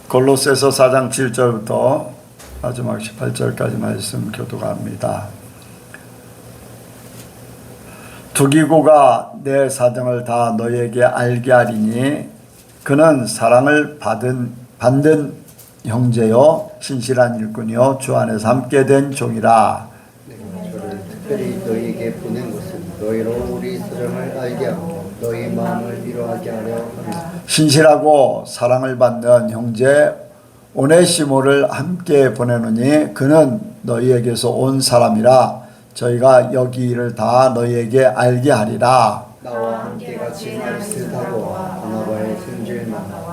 골로새서 4장 7절부터 마지막 18절까지 말씀 교독합니다. 두기고가 내 사정을 다 너희에게 알게 하리니 그는 사랑을 받는 형제요 신실한 일꾼이요 주 안에서 함께 된 종이라. 저를 특별히 너희에게 보낸 것은 너희로 우리 사정을 알게 하고 너희 마음을 위로하게 하려 합니다. 신실하고 사랑을 받는 형제 오네시모를 함께 보내노니 그는 너희에게서 온 사람이라. 저희가 여기 일을 다 너희에게 알게 하리라. 나와 함께 같이 말씀하고 바나바의 승질만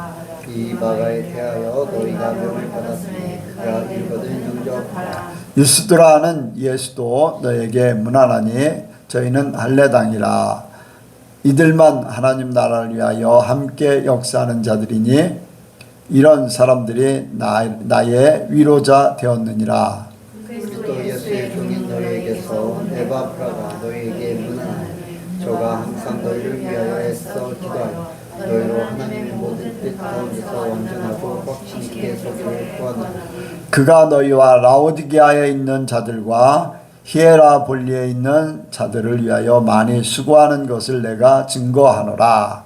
이 바가에 대하여 너희가 명을 받았으니 그가 일거든 용접하라. 유스드라는 예수도 너에게 문안하니 저희는 할례당이라. 이들만 하나님 나라를 위하여 함께 역사하는 자들이니 이런 사람들이 나의 위로자 되었느니라. 그리스도 예수의 종인 너희에게서 온 에바프라가 너희에게 문안하니 저가 항상 너희를 위하여 애써 기도하여 너희로 하나님의 모든 뜻 가운데서 완전하고 확신 있게 서기를 구하노니 그가 너희와 라오디게아에 있는 자들과 히에라볼리에 있는 자들을 위하여 많이 수고하는 것을 내가 증거하노라.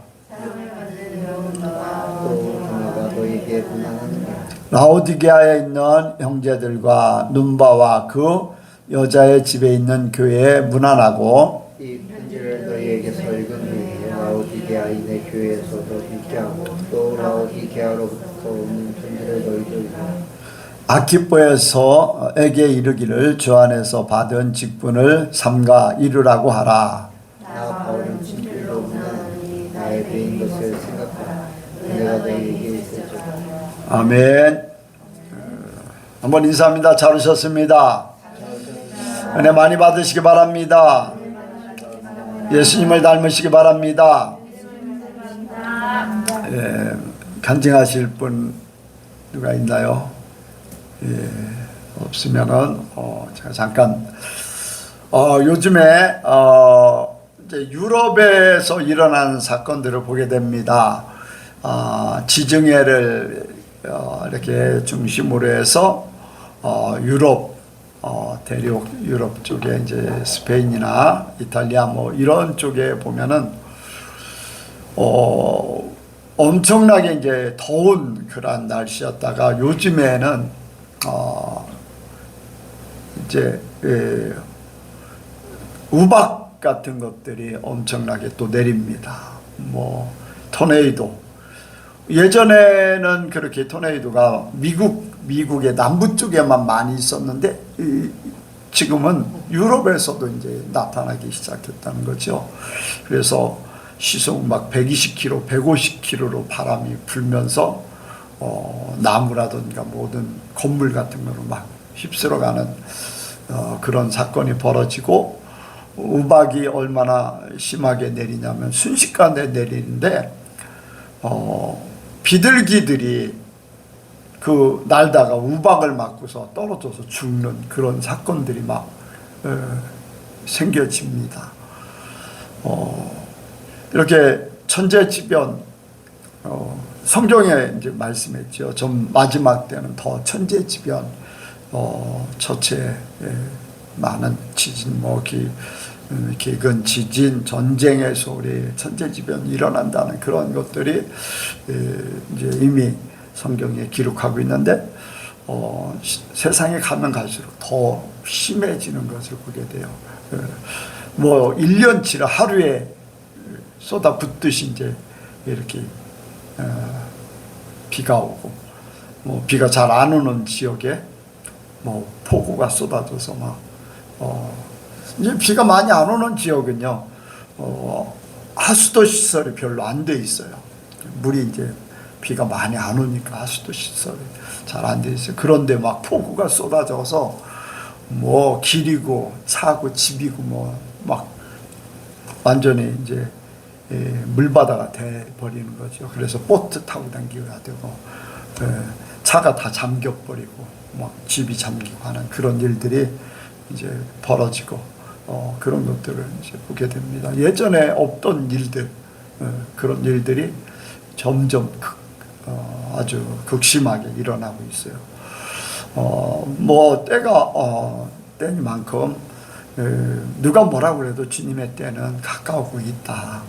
또 누나가 너희에게 문안하느니라. 라오디게아에 있는 형제들과 눈바와 그 여자의 집에 있는 교회에 문안하고 이 편지를 너희에게서 읽은 후에 라오디게아인의 교회에서도 읽게 하고 또 라오디게아로부터 오는 편지를 너희도 읽어 아키포에서에게 이르기를 주 안에서 받은 직분을 삼가 이루라고 하라. 나 바울은 진필로 문안하니 나의 배인 것을 생각하라. 내가 너희에게 있을지어다. 아멘. 한번 인사합니다. 잘 오셨습니다. 은혜 많이 받으시기 바랍니다. 예수님을 닮으시기 바랍니다. 간증하실 분 누가 있나요? 없으면은 제가 잠깐 요즘에 이제 유럽에서 일어난 사건들을 보게 됩니다. 지정예를 이렇게 중심으로 해서 유럽 대륙 유럽 쪽에 이제 스페인이나 이탈리아 뭐 이런 쪽에 보면은 엄청나게 이제 더운 그런 날씨였다가 요즘에는 이제 우박 같은 것들이 엄청나게 또 내립니다. 뭐 토네이도. 예전에는 그렇게 토네이도가 미국의 남부 쪽에만 많이 있었는데 지금은 유럽에서도 이제 나타나기 시작했다는 거죠. 그래서 시속 막 120km, 150km로 바람이 불면서 나무라든가 모든 건물 같은 거로 막 휩쓸어가는 그런 사건이 벌어지고 우박이 얼마나 심하게 내리냐면 순식간에 내리는데 비둘기들이 그 날다가 우박을 맞고서 떨어져서 죽는 그런 사건들이 막 생겨집니다. 이렇게 천재지변 성경에 이제 말씀했죠. 좀 마지막 때는 더 천재지변, 처체 많은 지진, 기근 지진, 전쟁의 소리, 천재지변이 일어난다는 그런 것들이 이제 이미 성경에 기록하고 있는데 세상에 가면 갈수록 더 심해지는 것을 보게 돼요. 뭐 1년치를 하루에 쏟아붓듯이 이제 이렇게 비가 오고 뭐 비가 잘 안 오는 지역에 뭐 폭우가 쏟아져서 막 이제 비가 많이 안 오는 지역은요 하수도 시설이 별로 안 돼 있어요. 물이 이제 비가 많이 안 오니까 하수도 시설이 잘 안 돼 있어요. 그런데 막 폭우가 쏟아져서 뭐 길이고 차고 집이고 뭐 막 완전히 이제 물바다가 돼버리는 거죠. 그래서 보트 타고 다니기가 되고 차가 다 잠겨버리고 막 집이 잠기고 하는 그런 일들이 이제 벌어지고 그런 것들을 이제 보게 됩니다. 예전에 없던 일들 그런 일들이 점점 아주 극심하게 일어나고 있어요. 뭐 때가 때니만큼 누가 뭐라고 그래도 주님의 때는 가까우고 있다.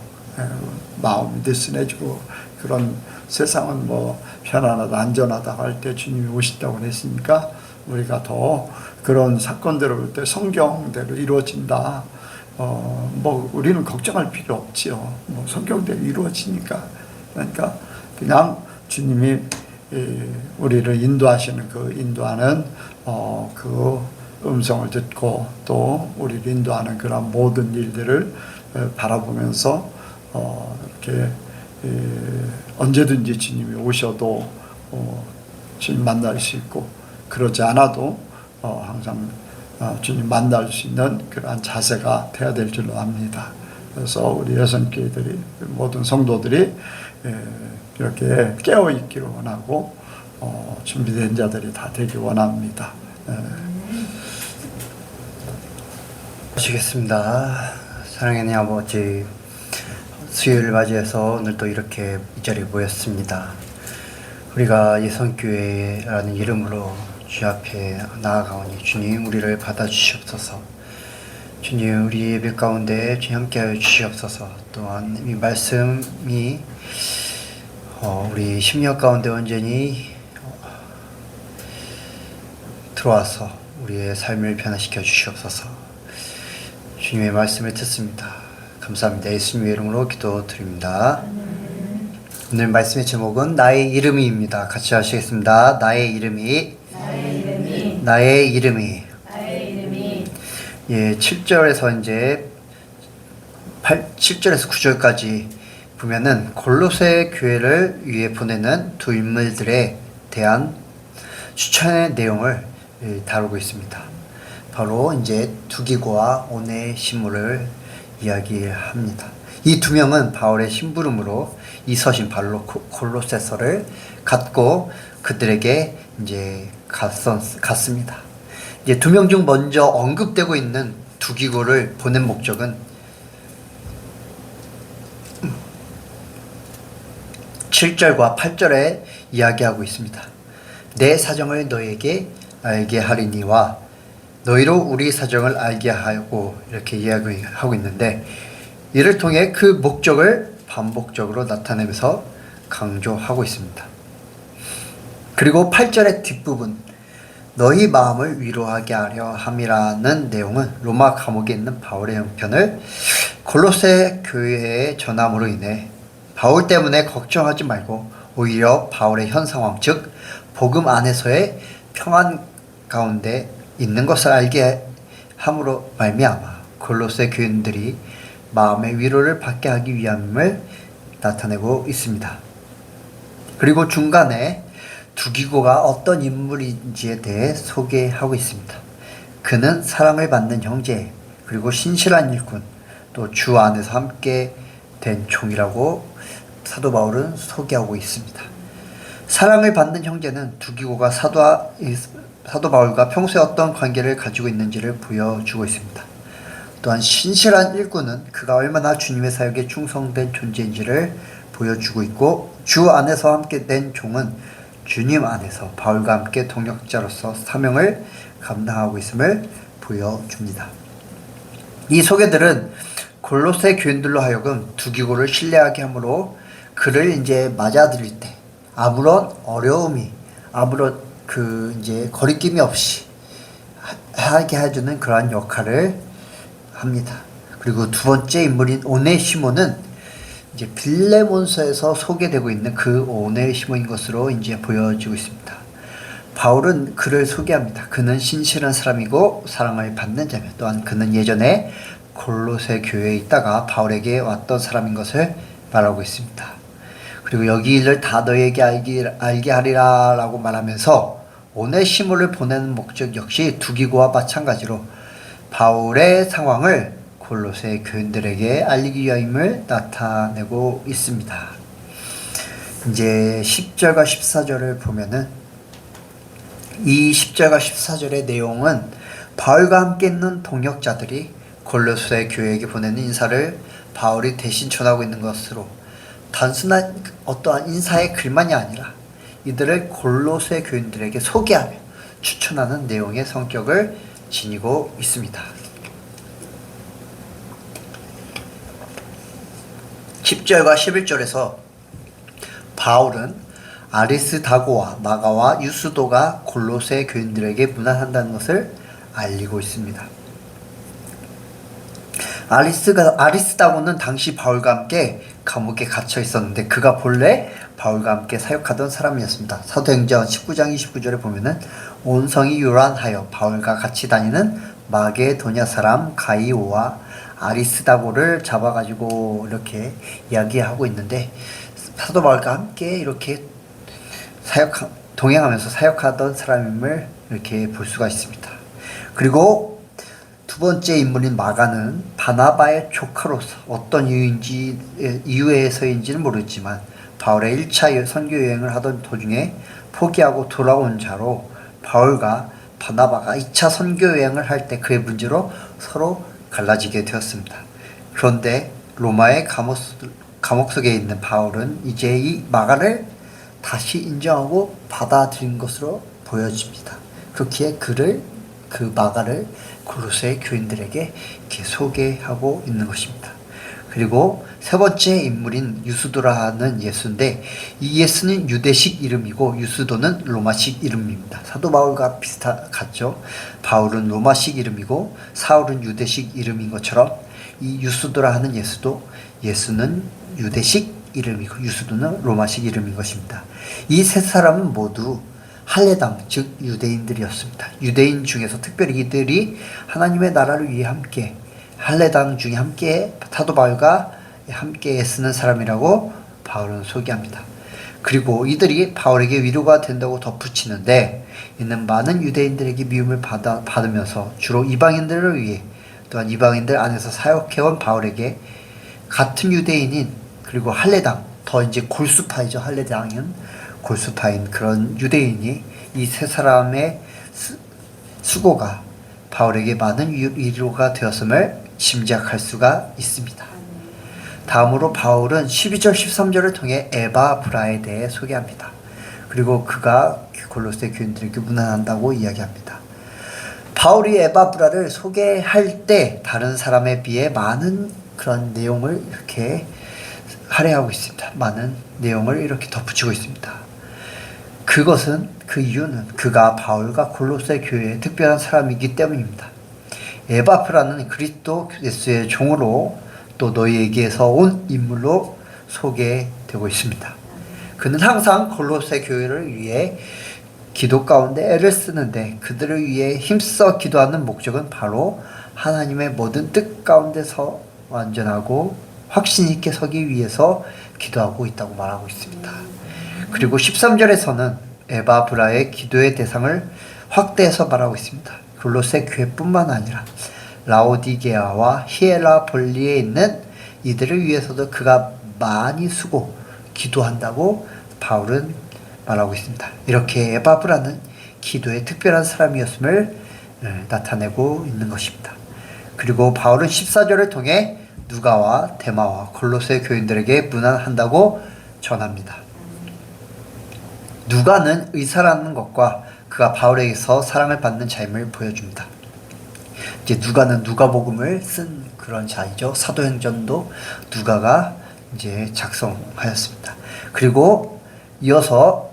마음이 느슨해지고 그런 세상은 뭐 편안하다 안전하다 할 때 주님이 오신다고 했으니까 우리가 더 그런 사건들을 볼 때 성경대로 이루어진다. 뭐 우리는 걱정할 필요 없지요. 뭐 성경대로 이루어지니까. 그러니까 그냥 주님이 우리를 인도하시는 그 인도하는 그 음성을 듣고 또 우리를 인도하는 그런 모든 일들을 바라보면서 이렇게 언제든지 주님이 오셔도 주님 만날 수 있고 그러지 않아도 항상 주님 만날 수 있는 그러한 자세가 되어야 될 줄로 압니다. 그래서 우리 여성교회들이 모든 성도들이 이렇게 깨어 있기를 원하고 준비된 자들이 다 되기 원합니다. 하시겠습니다. 사랑하는 아버지, 수요일을 맞이해서 오늘 또 이렇게 이 자리에 모였습니다. 우리가 예성교회라는 이름으로 주 앞에 나아가오니 주님 우리를 받아주시옵소서. 주님 우리 예배 가운데 주님 함께하여 주시옵소서. 또한 이 말씀이 우리 심령 가운데 온전히 들어와서 우리의 삶을 변화시켜 주시옵소서. 주님의 말씀을 듣습니다. 감사합니다. 예수님의 이름으로 기도드립니다. 오늘 말씀의 제목은 나의 이름이입니다. 같이 하시겠습니다. 나의 이름이. 예, 7절에서 이제 7절에서 9절까지 보면은 골로새 교회를 위해 보내는 두 인물들에 대한 추천의 내용을 다루고 있습니다. 바로 이제 두기고와 오네시모를 이야기합니다. 이 두 명은 바울의 심부름으로 이 서신 바로 골로새서를 갖고 그들에게 이제 갔습니다. 이제 두 명 중 먼저 언급되고 있는 두기고를 보낸 목적은 7절과 8절에 이야기하고 있습니다. 내 사정을 너에게 알게 하리니와 너희로 우리 사정을 알게 하고 이렇게 이야기하고 있는데 이를 통해 그 목적을 반복적으로 나타내면서 강조하고 있습니다. 그리고 8절의 뒷부분 너희 마음을 위로하게 하려 함이라는 내용은 로마 감옥에 있는 바울의 형편을 골로새 교회에 전함으로 인해 바울 때문에 걱정하지 말고 오히려 바울의 현 상황 즉 복음 안에서의 평안 가운데 있는 것을 알게 함으로 말미암아 골로새 교인들이 마음의 위로를 받게 하기 위함을 나타내고 있습니다. 그리고 중간에 두기고가 어떤 인물인지에 대해 소개하고 있습니다. 그는 사랑을 받는 형제 그리고 신실한 일꾼 또 주 안에서 함께 된 종이라고 사도 바울은 소개하고 있습니다. 사랑을 받는 형제는 두기고가 사도 바울과 평소에 어떤 관계를 가지고 있는지를 보여주고 있습니다. 또한 신실한 일꾼은 그가 얼마나 주님의 사역에 충성된 존재인지를 보여주고 있고 주 안에서 함께 된 종은 주님 안에서 바울과 함께 동역자로서 사명을 감당하고 있음을 보여줍니다. 이 소개들은 골로새 교인들로 하여금 두기고를 신뢰하게 하므로 그를 이제 맞아들일 때 아무런 어려움이 아무런 이제 거리낌이 없이 하게 해주는 그러한 역할을 합니다. 그리고 두 번째 인물인 오네시모는 이제 빌레몬서에서 소개되고 있는 그 오네시모인 것으로 이제 보여지고 있습니다. 바울은 그를 소개합니다. 그는 신실한 사람이고 사랑을 받는 자며 또한 그는 예전에 골로새 교회에 있다가 바울에게 왔던 사람인 것을 말하고 있습니다. 그리고 여기 일을 다 너에게 알게 하리라 라고 말하면서 오네시모를 보내는 목적 역시 두기고와 마찬가지로 바울의 상황을 골로새 교인들에게 알리기 위함을 나타내고 있습니다. 이제 10절과 14절을 보면은 이 10절과 14절의 내용은 바울과 함께 있는 동역자들이 골로새 교회에게 보내는 인사를 바울이 대신 전하고 있는 것으로 단순한 어떠한 인사의 글만이 아니라 이들을 골로새 교인들에게 소개하며 추천하는 내용의 성격을 지니고 있습니다. 10절과 11절에서 바울은 아리스다고와 마가와 유스도가 골로새 교인들에게 문안한다는 것을 알리고 있습니다. 아리스다고는 당시 바울과 함께 감옥에 갇혀 있었는데 그가 본래 바울과 함께 사역하던 사람이었습니다. 사도행전 19장 29절에 보면은 온 성이 요란하여 바울과 같이 다니는 마게도냐 사람 가이오와 아리스다고를 잡아가지고 이렇게 이야기하고 있는데 사도 바울과 함께 이렇게 동행하면서 사역하던 사람임을 이렇게 볼 수가 있습니다. 그리고 두 번째 인물인 마가는 바나바의 조카로서 어떤 이유에서인지는 모르지만 바울의 1차 선교 여행을 하던 도중에 포기하고 돌아온 자로 바울과 바나바가 2차 선교 여행을 할 때 그의 문제로 서로 갈라지게 되었습니다. 그런데 로마의 감옥 속에 있는 바울은 이제 이 마가를 다시 인정하고 받아들인 것으로 보여집니다. 그렇기에 그 마가를 골로새 교인들에게 이렇게 소개하고 있는 것입니다. 그리고 세 번째 인물인 유스도라는 예수인데 이 예수는 유대식 이름이고 유스도는 로마식 이름입니다. 사도 바울과 같죠. 바울은 로마식 이름이고 사울은 유대식 이름인 것처럼 이 유스도라 하는 예수는 유대식 이름이고 유스도는 로마식 이름인 것입니다. 이 세 사람은 모두 할례당 즉 유대인들이었습니다. 유대인 중에서 특별히 이들이 하나님의 나라를 위해 함께 할례당 중에 함께 사도 바울과 함께 애쓰는 사람이라고 바울은 소개합니다. 그리고 이들이 바울에게 위로가 된다고 덧붙이는데 이는 많은 유대인들에게 미움을 받으면서 주로 이방인들을 위해 또한 이방인들 안에서 사역해온 바울에게 같은 유대인인 그리고 할례당 더 이제 골수파이죠. 할례당은 골수파인 그런 유대인이 이 세 사람의 수고가 바울에게 많은 위로가 되었음을 짐작할 수가 있습니다. 다음으로 바울은 12절 13절을 통해 에바브라에 대해 소개합니다. 그리고 그가 골로새 교인들에게 문안한다고 이야기합니다. 바울이 에바브라를 소개할 때 다른 사람에 비해 많은 그런 내용을 이렇게 할애하고 있습니다. 많은 내용을 이렇게 덧붙이고 있습니다. 그 이유는 그가 바울과 골로새 교회의 특별한 사람이기 때문입니다. 에바브라는 그리스도 예수의 종으로 또 너희에게서 온 인물로 소개되고 있습니다. 그는 항상 골로새 교회를 위해 기도 가운데 애를 쓰는데 그들을 위해 힘써 기도하는 목적은 바로 하나님의 모든 뜻 가운데서 완전하고 확신 있게 서기 위해서 기도하고 있다고 말하고 있습니다. 그리고 13절에서는 에바브라의 기도의 대상을 확대해서 말하고 있습니다. 골로새 교회뿐만 아니라 라오디게아와 히에라볼리에 있는 이들을 위해서도 그가 많이 기도한다고 바울은 말하고 있습니다. 이렇게 에바브라는 기도의 특별한 사람이었음을 나타내고 있는 것입니다. 그리고 바울은 14절을 통해 누가와 데마와 골로새 교인들에게 문안한다고 전합니다. 누가는 의사라는 것과 그가 바울에게서 사랑을 받는 자임을 보여줍니다. 이제 누가는 누가복음을 쓴 그런 자이죠. 사도행전도 누가가 이제 작성하였습니다. 그리고 이어서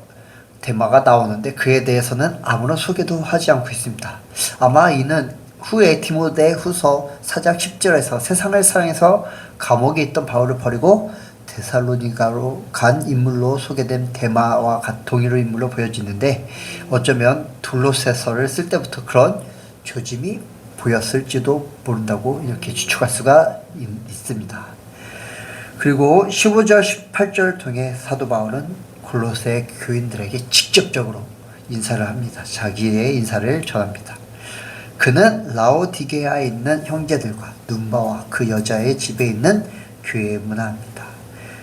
데마가 나오는데 그에 대해서는 아무런 소개도 하지 않고 있습니다. 아마 이는 후에 디모데후서 4장 10절에서 세상을 사랑해서 감옥에 있던 바울을 버리고 데살로니가로 간 인물로 소개된 데마와 동일한 인물로 보여지는데 어쩌면 둘로세서를 쓸 때부터 그런 조짐이 보였을지도 모른다고 이렇게 추측할 수가 있습니다. 그리고 15절 18절을 통해 사도 바울은 골로새 교인들에게 직접적으로 인사를 합니다. 자기의 인사를 전합니다. 그는 라오디게아에 있는 형제들과 눈바와 그 여자의 집에 있는 교회에 문안합니다.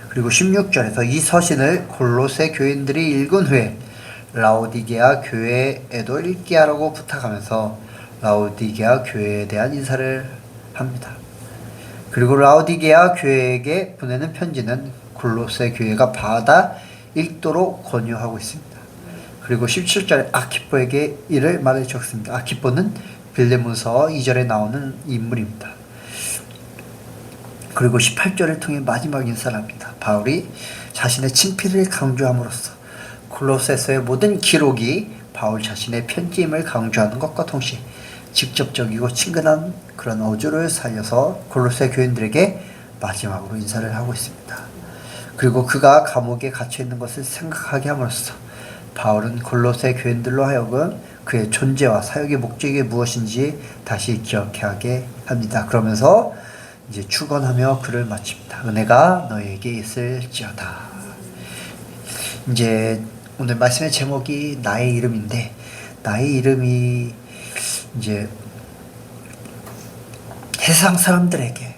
그리고 16절에서 이 서신을 골로새 교인들이 읽은 후에 라오디게아 교회에도 읽게 하라고 부탁하면서 라오디게아 교회에 대한 인사를 합니다. 그리고 라오디게아 교회에게 보내는 편지는 골로새 교회가 받아 읽도록 권유하고 있습니다. 그리고 17절에 아키포에게 이를 말해 주었습니다. 아키포는 빌레몬서 2절에 나오는 인물입니다. 그리고 18절을 통해 마지막 인사랍니다. 바울이 자신의 친필을 강조함으로써 골로새서의 모든 기록이 바울 자신의 편지임을 강조하는 것과 동시에 직접적이고 친근한 그런 어조를 살려서 골로새 교인들에게 마지막으로 인사를 하고 있습니다. 그리고 그가 감옥에 갇혀 있는 것을 생각하게 함으로써 바울은 골로새 교인들로 하여금 그의 존재와 사역의 목적이 무엇인지 다시 기억하게 합니다. 그러면서 이제 축원하며 글을 마칩니다. 은혜가 너에게 있을지어다. 이제 오늘 말씀의 제목이 나의 이름인데, 나의 이름이 이제 세상 사람들에게,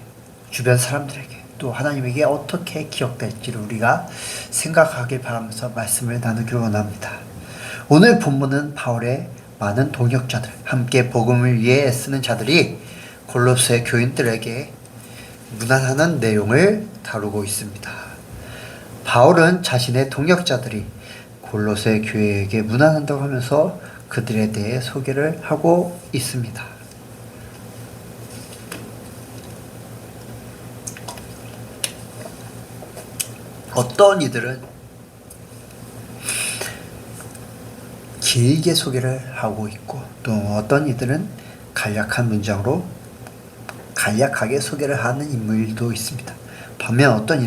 주변 사람들에게, 또 하나님에게 어떻게 기억될지를 우리가 생각하길 바라면서 말씀을 나누기를 원합니다. 오늘 본문은 바울의 많은 동역자들, 함께 복음을 위해 애쓰는 자들이 골로새 교인들에게 문안하는 내용을 다루고 있습니다. 바울은 자신의 동역자들이 골로새 교회에게 문안한다고 하면서 그들에 대해 소개를 하고 있습니다. 어떤 이들은 길게 소개를 하고 있고, 또 어떤 이들은 간략한 문장으로 간략하게 소개를 하는 인물도 있습니다. 반면 어떤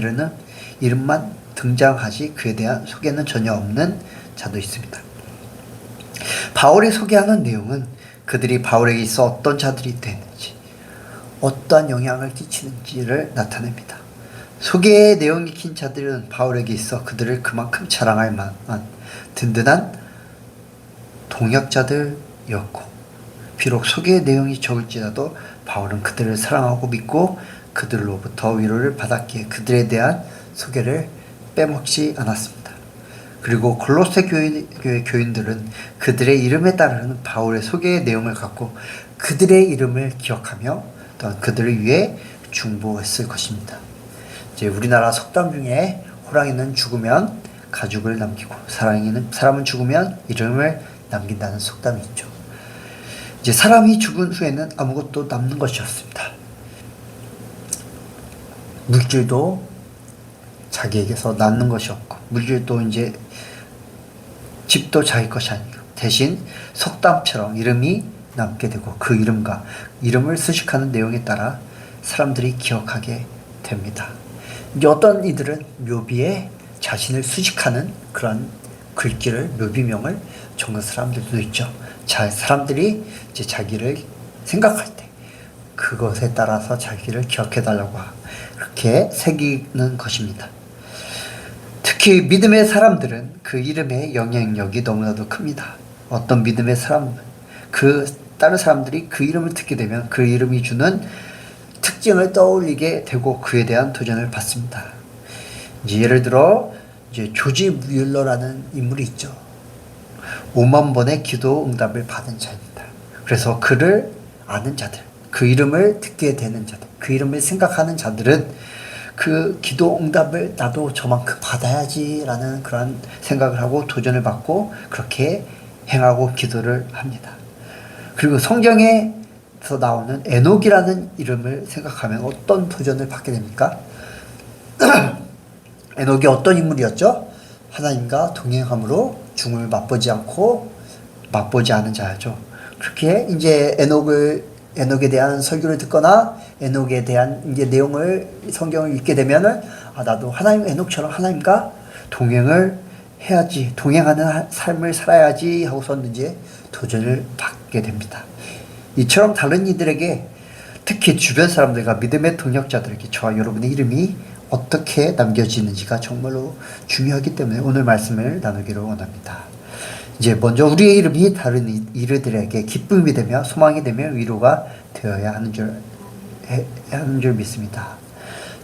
이름만 등장하지 그에 대한 소개는 전혀 없는 자도 있습니다. 바울이 소개하는 내용은 그들이 바울에게 있어 어떤 자들이 되는지, 어떠한 영향을 끼치는지를 나타냅니다. 소개의 내용이 긴 자들은 바울에게 있어 그들을 그만큼 자랑할 만한 든든한 동역자들이었고, 비록 소개의 내용이 적을지라도 바울은 그들을 사랑하고 믿고 그들로부터 위로를 받았기에 그들에 대한 소개를 빼먹지 않았습니다. 그리고 골로새 교회 교인들은 그들의 이름에 따르는 바울의 소개의 내용을 갖고 그들의 이름을 기억하며 또한 그들을 위해 중보했을 것입니다. 이제 우리나라 속담 중에 호랑이는 죽으면 가죽을 남기고 사람은 죽으면 이름을 남긴다는 속담이 있죠. 이제 사람이 죽은 후에는 아무것도 남는 것이 없습니다. 물질도 자기에게서 낳는 것이 없고, 물질도 이제 집도 자기 것이 아니고, 대신 속담처럼 이름이 남게 되고 그 이름을 수식하는 내용에 따라 사람들이 기억하게 됩니다. 이제 어떤 이들은 묘비에 자신을 수식하는 그런 글귀를, 묘비명을 적는 사람들도 있죠. 사람들이 이제 자기를 생각할 때 그것에 따라서 자기를 기억해달라고 그렇게 새기는 것입니다. 특히 믿음의 사람들은 그 이름의 영향력이 너무나도 큽니다. 어떤 믿음의 사람, 다른 사람들이 그 이름을 듣게 되면 그 이름이 주는 특징을 떠올리게 되고 그에 대한 도전을 받습니다. 이제 예를 들어 이제 조지 뮬러라는 인물이 있죠. 5만 번의 기도 응답을 받은 자입니다. 그래서 그를 아는 자들, 그 이름을 듣게 되는 자들, 그 이름을 생각하는 자들은 그 기도 응답을 나도 저만큼 받아야지라는 그런 생각을 하고 도전을 받고 그렇게 행하고 기도를 합니다. 그리고 성경에서 나오는 에녹이라는 이름을 생각하면 어떤 도전을 받게 됩니까? 에녹이 어떤 인물이었죠? 하나님과 동행함으로 죽음을 맛보지 않은 자죠. 그렇게 이제 에녹에 대한 설교를 듣거나 에녹에 대한 이제 내용을 성경을 읽게 되면은 나도 에녹처럼 하나님과 동행을 해야지, 동행하는 삶을 살아야지 하고서 이제 도전을 받게 됩니다. 이처럼 다른 이들에게, 특히 주변 사람들과 믿음의 동역자들에게 저와 여러분의 이름이 어떻게 남겨지는지가 정말로 중요하기 때문에 오늘 말씀을 나누기를 원합니다. 이제 먼저 우리의 이름이 다른 이들에게 기쁨이 되며 소망이 되며 위로가 되어야 하는 줄 믿습니다.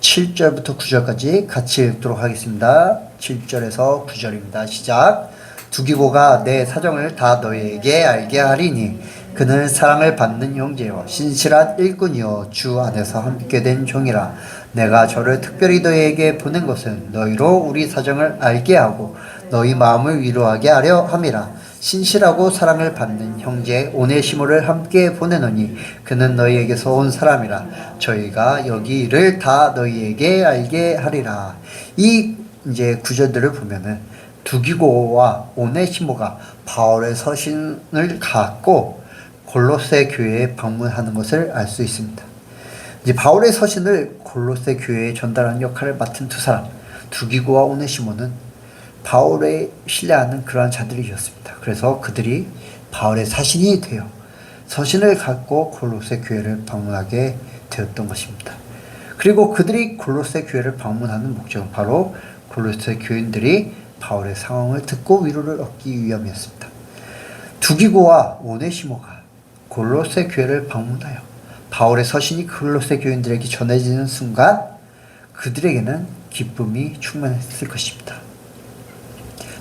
7절부터 9절까지 같이 읽도록 하겠습니다. 7절에서 9절입니다. 시작. 두기고가 내 사정을 다 너희에게 알게 하리니 그는 사랑을 받는 형제요 신실한 일꾼이요 주 안에서 함께 된 종이라. 내가 저를 특별히 너희에게 보낸 것은 너희로 우리 사정을 알게 하고 너희 마음을 위로하게 하려 함이라. 신실하고 사랑을 받는 형제 오네시모를 함께 보내노니 그는 너희에게서 온 사람이라. 저희가 여기 일을 다 너희에게 알게 하리라. 이 이제 구절들을 보면은 두기고와 오네시모가 바울의 서신을 갖고 골로새 교회에 방문하는 것을 알 수 있습니다. 이제 바울의 서신을 골로새 교회에 전달하는 역할을 맡은 두 사람, 두기고와 오네시모는 바울의 신뢰하는 그러한 자들이었습니다. 그래서 그들이 바울의 사신이 되어 서신을 갖고 골로새 교회를 방문하게 되었던 것입니다. 그리고 그들이 골로새 교회를 방문하는 목적은 바로 골로새 교인들이 바울의 상황을 듣고 위로를 얻기 위함이었습니다. 두기고와 오네시모가 골로새 교회를 방문하여 바울의 서신이 골로새 교인들에게 전해지는 순간 그들에게는 기쁨이 충만했을 것입니다.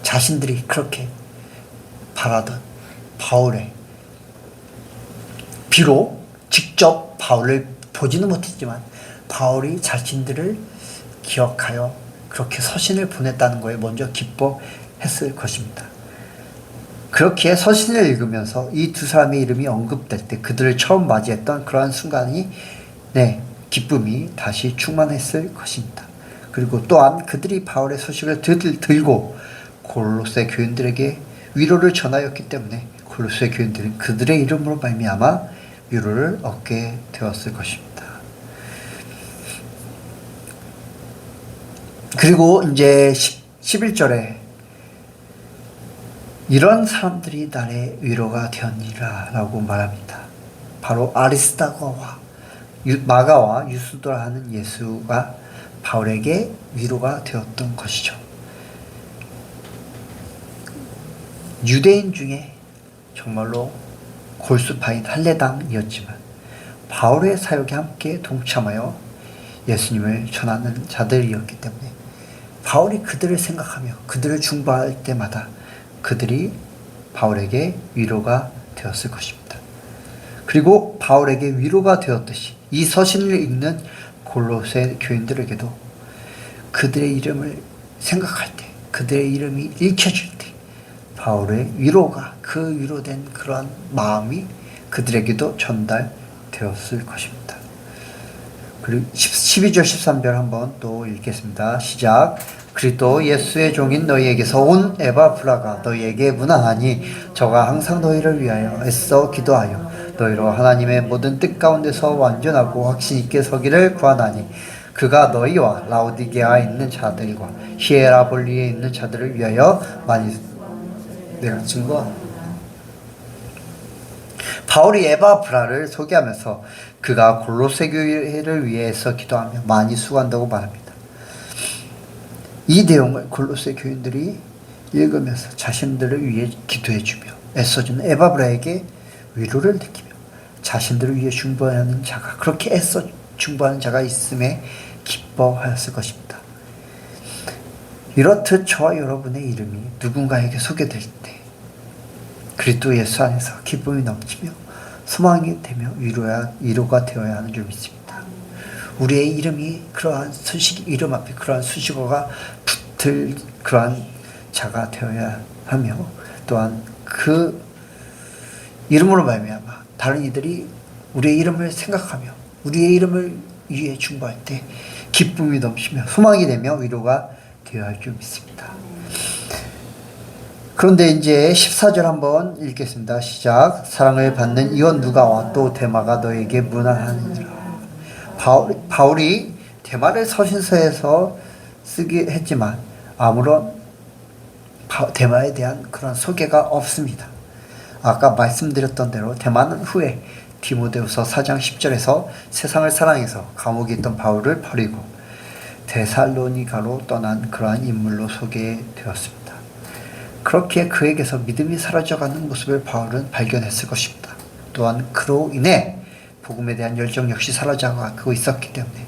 자신들이 그렇게 바라던 바울의, 비록 직접 바울을 보지는 못했지만 바울이 자신들을 기억하여 그렇게 서신을 보냈다는 거에 먼저 기뻐했을 것입니다. 그렇게 서신을 읽으면서 이 두 사람의 이름이 언급될 때 그들을 처음 맞이했던 그러한 순간이 기쁨이 다시 충만했을 것입니다. 그리고 또한 그들이 바울의 소식을 들고 골로새 교인들에게 위로를 전하였기 때문에 골로새 교인들은 그들의 이름으로 말미암아 위로를 얻게 되었을 것입니다. 그리고 이제 11절에 이런 사람들이 나의 위로가 되었니라 라고 말합니다. 바로 아리스다고와 마가와 유스도라 하는 예수가 바울에게 위로가 되었던 것이죠. 유대인 중에 정말로 골수파인 할례당이었지만 바울의 사역에 함께 동참하여 예수님을 전하는 자들이었기 때문에 바울이 그들을 생각하며 그들을 중보할 때마다 그들이 바울에게 위로가 되었을 것입니다. 그리고 바울에게 위로가 되었듯이 이 서신을 읽는 골로새 교인들에게도 그들의 이름을 생각할 때, 그들의 이름이 읽혀질 때 바울의 위로가, 그 위로된 그러한 마음이 그들에게도 전달되었을 것입니다. 그리고 12절 13절 한번 또 읽겠습니다. 시작. 그리스도 예수의 종인 너희에게서 온 에바브라가 너희에게 문안하니 저가 항상 너희를 위하여 애써 기도하여 너희로 하나님의 모든 뜻 가운데서 완전하고 확신 있게 서기를 구하나니 그가 너희와 라오디게아에 있는 자들과 히에라볼리에 있는 자들을 위하여 많이 내가 증거한다. 바울이 에바브라를 소개하면서 그가 골로새 교회를 위해서 기도하며 많이 수고한다고 말합니다. 이 내용을 골로새 교인들이 읽으면서 자신들을 위해 기도해주며 애써주는 에바브라에게 위로를 느끼며 자신들을 위해 중보하는 자가, 그렇게 애써 중보하는 자가 있음에 기뻐하였을 것입니다. 이렇듯 저와 여러분의 이름이 누군가에게 소개될 때 그리스도 예수 안에서 기쁨이 넘치며 소망이 되며 위로가 되어야 하는 줄 믿습니다. 우리의 이름이 그러한 이름 앞에 그러한 수식어가 붙을 그러한 자가 되어야 하며 또한 그 이름으로 말미암아 다른 이들이 우리의 이름을 생각하며 우리의 이름을 위해 중보할 때 기쁨이 넘치며 소망이 되며 위로가 되어야 할 줄 믿습니다. 그런데 이제 14절 한번 읽겠습니다. 시작. 사랑을 받는 이원 누가와 또 데마가 너에게 문안하느니라. 바울이 데마를 서신서에서 쓰기 했지만 아무런 데마에 대한 그런 소개가 없습니다. 아까 말씀드렸던 대로 데마는 후에 디모데후서 4장 10절에서 세상을 사랑해서 감옥에 있던 바울을 버리고 데살로니가로 떠난 그러한 인물로 소개되었습니다. 그렇게 그에게서 믿음이 사라져가는 모습을 바울은 발견했을 것입니다. 또한 그로 인해 복음에 대한 열정 역시 사라져가고 있었기 때문에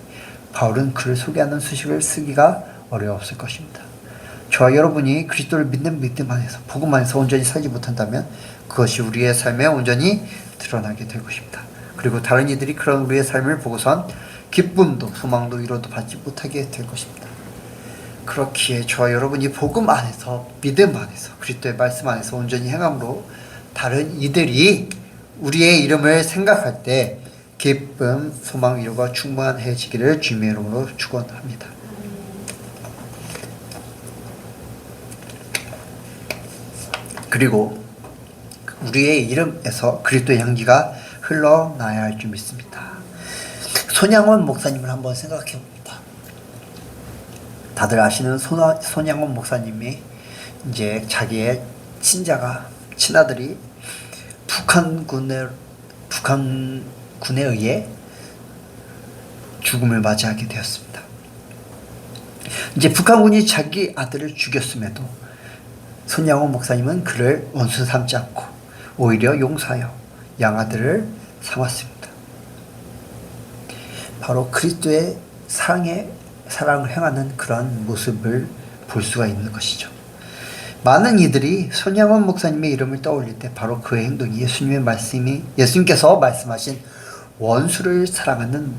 바울은 그를 소개하는 수식을 쓰기가 어려웠을 것입니다. 저와 여러분이 그리스도를 믿는 믿음 안에서 복음 안에서 온전히 살지 못한다면 그것이 우리의 삶에 온전히 드러나게 될 것입니다. 그리고 다른 이들이 그런 우리의 삶을 보고선 기쁨도 소망도 위로도 받지 못하게 될 것입니다. 그렇기에 저와 여러분이 복음 안에서 믿음 안에서 그리스도의 말씀 안에서 온전히 행함으로 다른 이들이 우리의 이름을 생각할 때 기쁨, 소망, 위로가 충만해지기를 주님의 이름으로 축원합니다. 그리고 우리의 이름에서 그리스도의 향기가 흘러나야 할 줄 믿습니다. 손양원 목사님을 한번 생각해 봅니다. 다들 아시는 손양원 목사님이 이제 자기의 친아들이 북한군에 의해 죽음을 맞이하게 되었습니다. 이제 북한군이 자기 아들을 죽였음에도 손양원 목사님은 그를 원수 삼지 않고 오히려 용서하여 양아들을 삼았습니다. 바로 그리스도의 사랑을 행하는 그러한 모습을 볼 수가 있는 것이죠. 많은 이들이 손양원 목사님의 이름을 떠올릴 때 바로 그의 행동이 예수님께서 말씀하신 원수를 사랑하는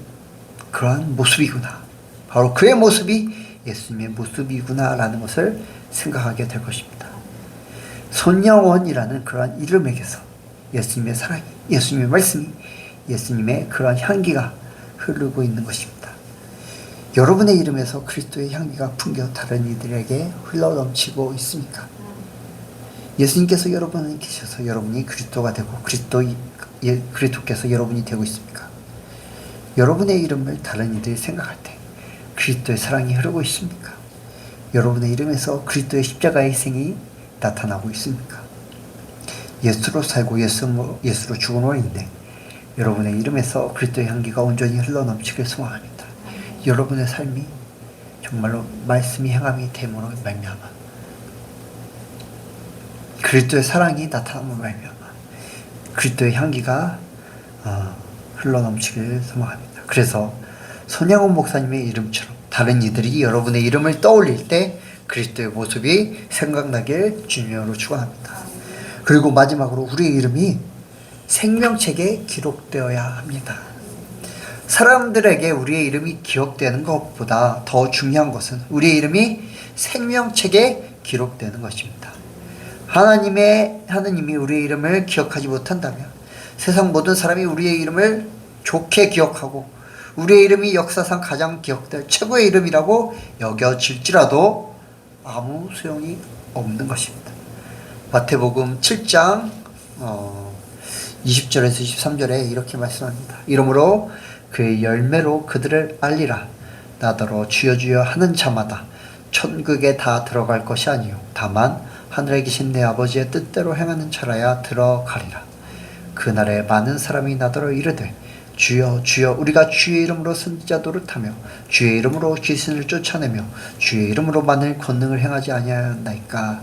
그러한 모습이구나, 바로 그의 모습이 예수님의 모습이구나라는 것을 생각하게 될 것입니다. 손양원이라는 그러한 이름에게서 예수님의 사랑이, 예수님의 말씀이, 예수님의 그러한 향기가 흐르고 있는 것입니다. 여러분의 이름에서 그리스도의 향기가 풍겨 다른 이들에게 흘러넘치고 있습니까? 예수님께서 여러분에 계셔서 여러분이 그리스도가 되고 그리스도께서 여러분이 되고 있습니까? 여러분의 이름을 다른 이들이 생각할 때 그리스도의 사랑이 흐르고 있습니까? 여러분의 이름에서 그리스도의 십자가의 희생이 나타나고 있습니까? 예수로 살고 예수로 죽은 원인데 여러분의 이름에서 그리스도의 향기가 온전히 흘러넘치길 소망합니다. 여러분의 삶이 정말로 말씀이 행함이 됨으로 말미암아 그리스도의 사랑이 나타남으로 말미암아 그리스도의 향기가 흘러넘치길 소망합니다. 그래서 손양원 목사님의 이름처럼 다른 이들이 여러분의 이름을 떠올릴 때 그리스도의 모습이 생각나길 주님으로 축원합니다. 그리고 마지막으로 우리의 이름이 생명책에 기록되어야 합니다. 사람들에게 우리의 이름이 기억되는 것보다 더 중요한 것은 우리의 이름이 생명책에 기록되는 것입니다. 하나님이 우리의 이름을 기억하지 못한다면 세상 모든 사람이 우리의 이름을 좋게 기억하고 우리의 이름이 역사상 가장 기억될 최고의 이름이라고 여겨질지라도 아무 소용이 없는 것입니다. 마태복음 7장 20절에서 23절에 이렇게 말씀합니다. 이러므로 그의 열매로 그들을 알리라. 나더러 주여 주여 하는 자마다 천국에 다 들어갈 것이 아니요 다만 하늘에 계신 내 아버지의 뜻대로 행하는 자라야 들어가리라. 그날에 많은 사람이 나더러 이르되 주여 주여 우리가 주의 이름으로 선지자 노릇하며 주의 이름으로 귀신을 쫓아내며 주의 이름으로 많은 권능을 행하지 아니하였나이까.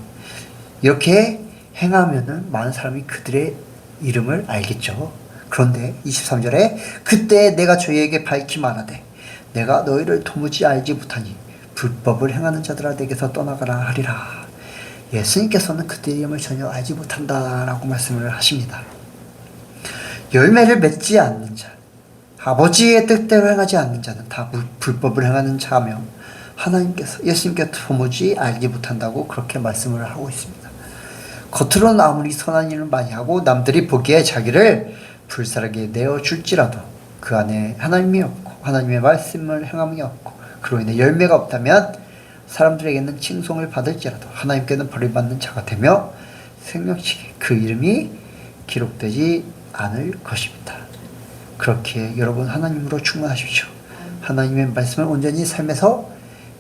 이렇게 행하면은 많은 사람이 그들의 이름을 알겠죠. 그런데 23절에 그때 내가 저희에게 밝히 말하되 내가 너희를 도무지 알지 못하니 불법을 행하는 자들아 내게서 떠나가라 하리라. 예수님께서는 그들의 이름을 전혀 알지 못한다라고 말씀을 하십니다. 열매를 맺지 않는 자, 아버지의 뜻대로 행하지 않는 자는 다 불법을 행하는 자며 예수님께서 도무지 알지 못한다고 그렇게 말씀을 하고 있습니다. 겉으로는 아무리 선한 일을 많이 하고 남들이 보기에 자기를 불사르게 내어줄지라도 그 안에 하나님이 없고 하나님의 말씀을 행함이 없고 그로 인해 열매가 없다면 사람들에게는 칭송을 받을지라도 하나님께는 버림받는 자가 되며 생명책에 그 이름이 기록되지 않을 것입니다. 그렇게 여러분 하나님으로 충만하십시오. 하나님의 말씀을 온전히 삶에서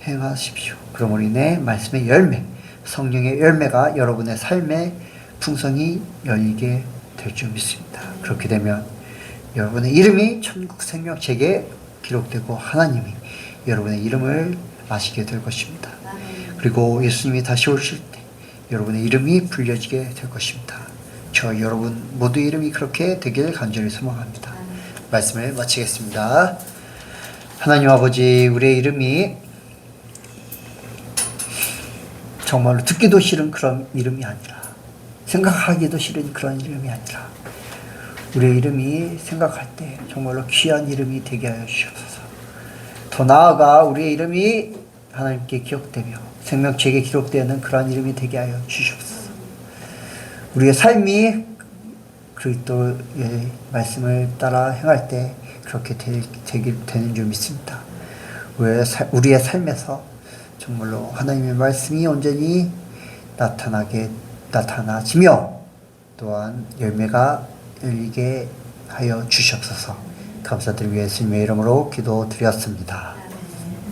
행하십시오. 그러므로 인해 말씀의 열매, 성령의 열매가 여러분의 삶의 풍성이 열리게 될 줄 믿습니다. 그렇게 되면 여러분의 이름이 천국 생명책에 기록되고 하나님이 여러분의 이름을 아시게 될 것입니다. 그리고 예수님이 다시 오실 때 여러분의 이름이 불려지게 될 것입니다. 저 여러분 모두의 이름이 그렇게 되길 간절히 소망합니다. 말씀을 마치겠습니다. 하나님 아버지, 우리의 이름이 정말로 듣기도 싫은 그런 이름이 아니라 생각하기도 싫은 그런 이름이 아니라 우리의 이름이 생각할 때 정말로 귀한 이름이 되게 하여 주옵소서. 더 나아가 우리의 이름이 하나님께 기록되며 생명책에 기록되는 그러한 이름이 되게 하여 주시옵소서. 우리의 삶이 그리스도의 말씀을 따라 행할 때 그렇게 되는 줄 믿습니다. 우리의 삶에서 정말로 하나님의 말씀이 온전히 나타나지며 또한 열매가 열리게 하여 주시옵소서. 감사드리며 예수님의 이름으로 기도드렸습니다.